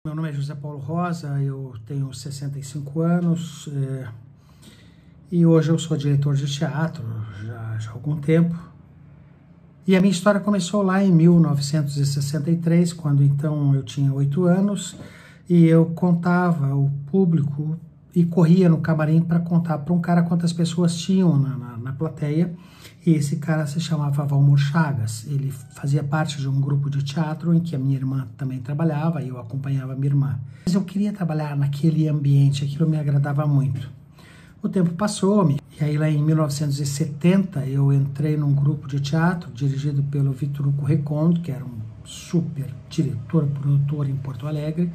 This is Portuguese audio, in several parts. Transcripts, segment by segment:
Meu nome é José Paulo Rosa, eu tenho 65 anos e hoje eu sou diretor de teatro já há algum tempo. E a minha história começou lá em 1963, quando então eu tinha 8 anos e eu contava ao público e corria no camarim para contar para um cara quantas pessoas tinham na plateia. E esse cara se chamava Valmor Chagas. Ele fazia parte de um grupo de teatro em que a minha irmã também trabalhava e eu acompanhava a minha irmã. Mas eu queria trabalhar naquele ambiente, aquilo me agradava muito. O tempo passou, e aí lá em 1970 eu entrei num grupo de teatro dirigido pelo Vitor Hugo Recondo, que era um super diretor, produtor em Porto Alegre.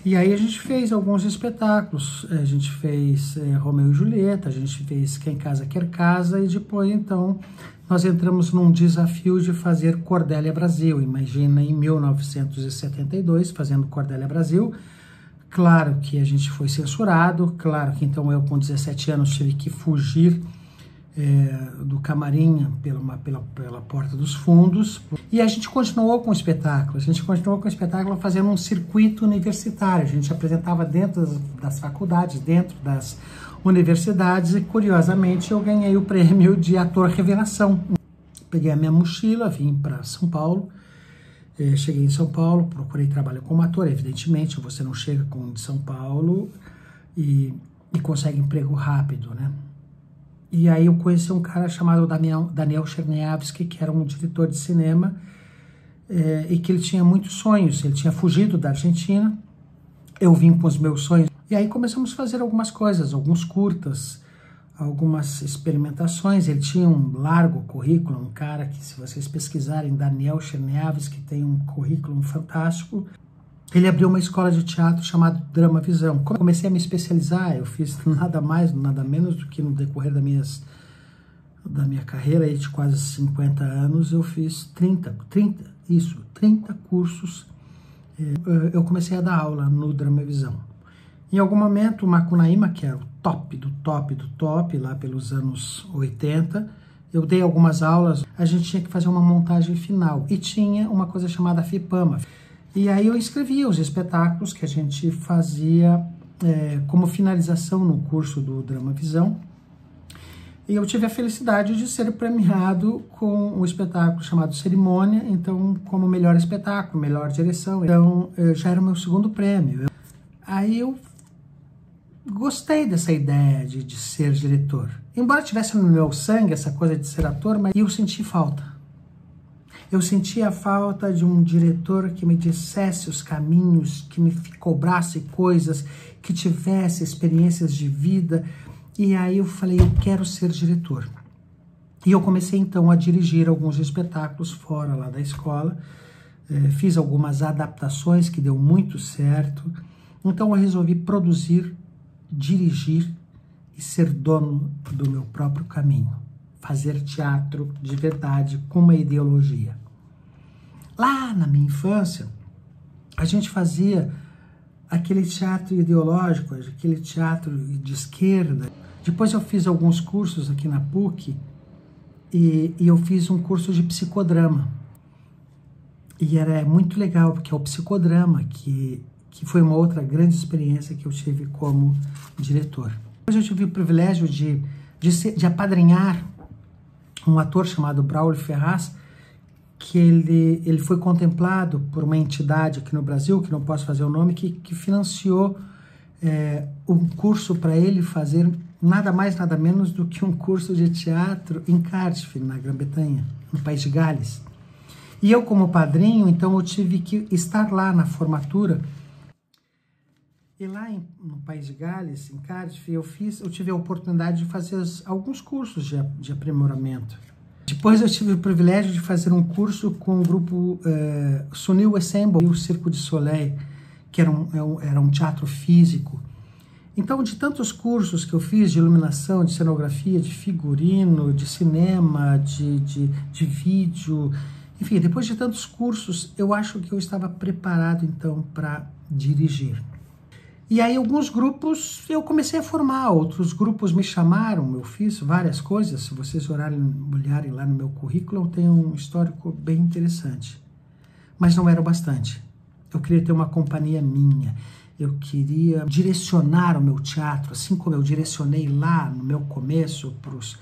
E aí a gente fez alguns espetáculos, a gente fez Romeu e Julieta, a gente fez Quem Casa Quer Casa, e depois então nós entramos num desafio de fazer Cordélia Brasil. Imagina, em 1972, fazendo Cordélia Brasil. Claro que a gente foi censurado, claro que então eu com 17 anos tive que fugir do camarim pela porta dos fundos, e a gente continuou com o espetáculo, fazendo um circuito universitário. A gente apresentava dentro das faculdades, dentro das universidades, e curiosamente eu ganhei o prêmio de ator revelação. Peguei a minha mochila, vim para São Paulo, cheguei em São Paulo, procurei trabalho como ator. Evidentemente você não chega com de São Paulo e consegue emprego rápido, né? E aí eu conheci um cara chamado Daniel Cherniavsky, que era um diretor de cinema, e que ele tinha muitos sonhos. Ele tinha fugido da Argentina, eu vim com os meus sonhos. E aí começamos a fazer algumas coisas, alguns curtas, algumas experimentações. Ele tinha um largo currículo, um cara que, se vocês pesquisarem, Daniel Cherniavsky, tem um currículo fantástico. Ele abriu uma escola de teatro chamada Drama Visão. Quando eu comecei a me especializar, eu fiz nada mais, nada menos do que no decorrer da minha carreira aí de quase 50 anos, eu fiz 30 cursos. Eu comecei a dar aula no Drama Visão. Em algum momento, o Macunaíma, que era o top do top, lá pelos anos 80, eu dei algumas aulas, a gente tinha que fazer uma montagem final. E tinha uma coisa chamada FIPAMA. E aí eu escrevia os espetáculos que a gente fazia como finalização no curso do Drama Visão. E eu tive a felicidade de ser premiado com um espetáculo chamado Cerimônia, então como melhor espetáculo, melhor direção. Então já era o meu segundo prêmio. Aí eu gostei dessa ideia de ser diretor. Embora tivesse no meu sangue essa coisa de ser ator, mas eu senti falta. Eu sentia a falta de um diretor que me dissesse os caminhos, que me cobrasse coisas, que tivesse experiências de vida. E aí eu falei, eu quero ser diretor. E eu comecei então a dirigir alguns espetáculos fora lá da escola. Fiz algumas adaptações que deu muito certo. Então eu resolvi produzir, dirigir e ser dono do meu próprio caminho. Fazer teatro de verdade, com uma ideologia. Lá na minha infância, a gente fazia aquele teatro ideológico, aquele teatro de esquerda. Depois eu fiz alguns cursos aqui na PUC e eu fiz um curso de psicodrama. E era muito legal, porque é o psicodrama que foi uma outra grande experiência que eu tive como diretor. Depois eu tive o privilégio de apadrinhar um ator chamado Braulio Ferraz, que ele foi contemplado por uma entidade aqui no Brasil, que não posso fazer o nome, que financiou um curso para ele fazer nada mais, nada menos do que um curso de teatro em Cardiff, na Grã-Bretanha, no País de Gales. E eu, como padrinho, então eu tive que estar lá na formatura. E lá no País de Gales, em Cardiff, eu tive a oportunidade de fazer alguns cursos de aprimoramento. Depois eu tive o privilégio de fazer um curso com o grupo Sunil Ensemble e o Circo de Soleil, que era um teatro físico. Então, de tantos cursos que eu fiz de iluminação, de cenografia, de figurino, de cinema, de vídeo, enfim, depois de tantos cursos, eu acho que eu estava preparado então para dirigir. E aí alguns grupos eu comecei a formar, outros grupos me chamaram, eu fiz várias coisas. Se vocês olharem lá no meu currículo, eu tenho um histórico bem interessante. Mas não era o bastante. Eu queria ter uma companhia minha. Eu queria direcionar o meu teatro, assim como eu direcionei lá no meu começo para os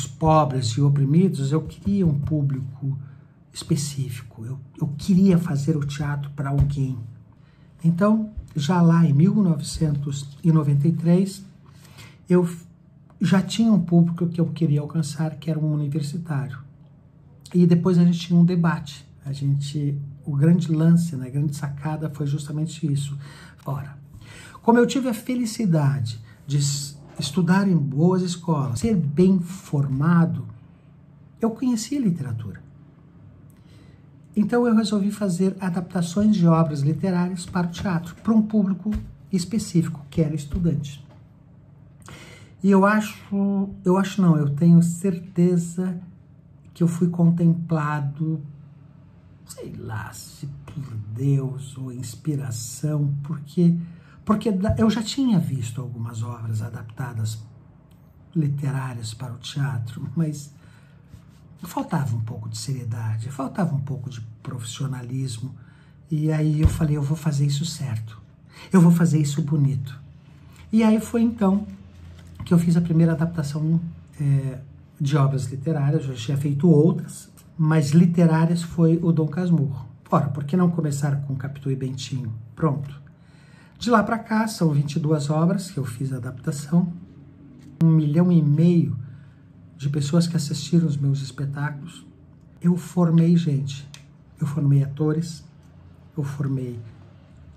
pobres e oprimidos. Eu queria um público específico. Eu queria fazer o teatro para alguém. Então, já lá em 1993, eu já tinha um público que eu queria alcançar, que era um universitário. E depois a gente tinha um debate. O grande lance, né, a grande sacada foi justamente isso. Ora, como eu tive a felicidade de estudar em boas escolas, ser bem formado, eu conhecia literatura. Então eu resolvi fazer adaptações de obras literárias para o teatro, para um público específico, que era estudante. E eu tenho certeza que eu fui contemplado, sei lá, se por Deus ou inspiração, porque eu já tinha visto algumas obras adaptadas literárias para o teatro, mas faltava um pouco de seriedade, faltava um pouco de profissionalismo, e aí eu falei, eu vou fazer isso certo, eu vou fazer isso bonito. E aí foi então que eu fiz a primeira adaptação de obras literárias. Eu já tinha feito outras, mas literárias foi o Dom Casmurro. Ora, por que não começar com Capitu e Bentinho? Pronto. De lá para cá, são 22 obras que eu fiz a adaptação, 1,5 milhão de pessoas que assistiram os meus espetáculos. Eu formei gente, eu formei atores, eu formei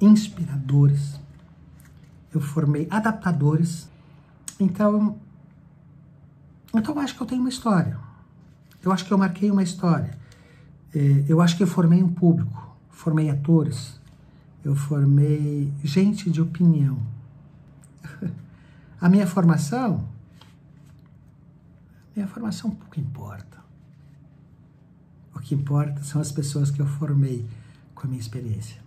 inspiradores, eu formei adaptadores. Então eu acho que eu tenho uma história. Eu acho que eu marquei uma história. Eu acho que eu formei um público, formei atores, eu formei gente de opinião. A minha formação pouco importa. O que importa são as pessoas que eu formei com a minha experiência.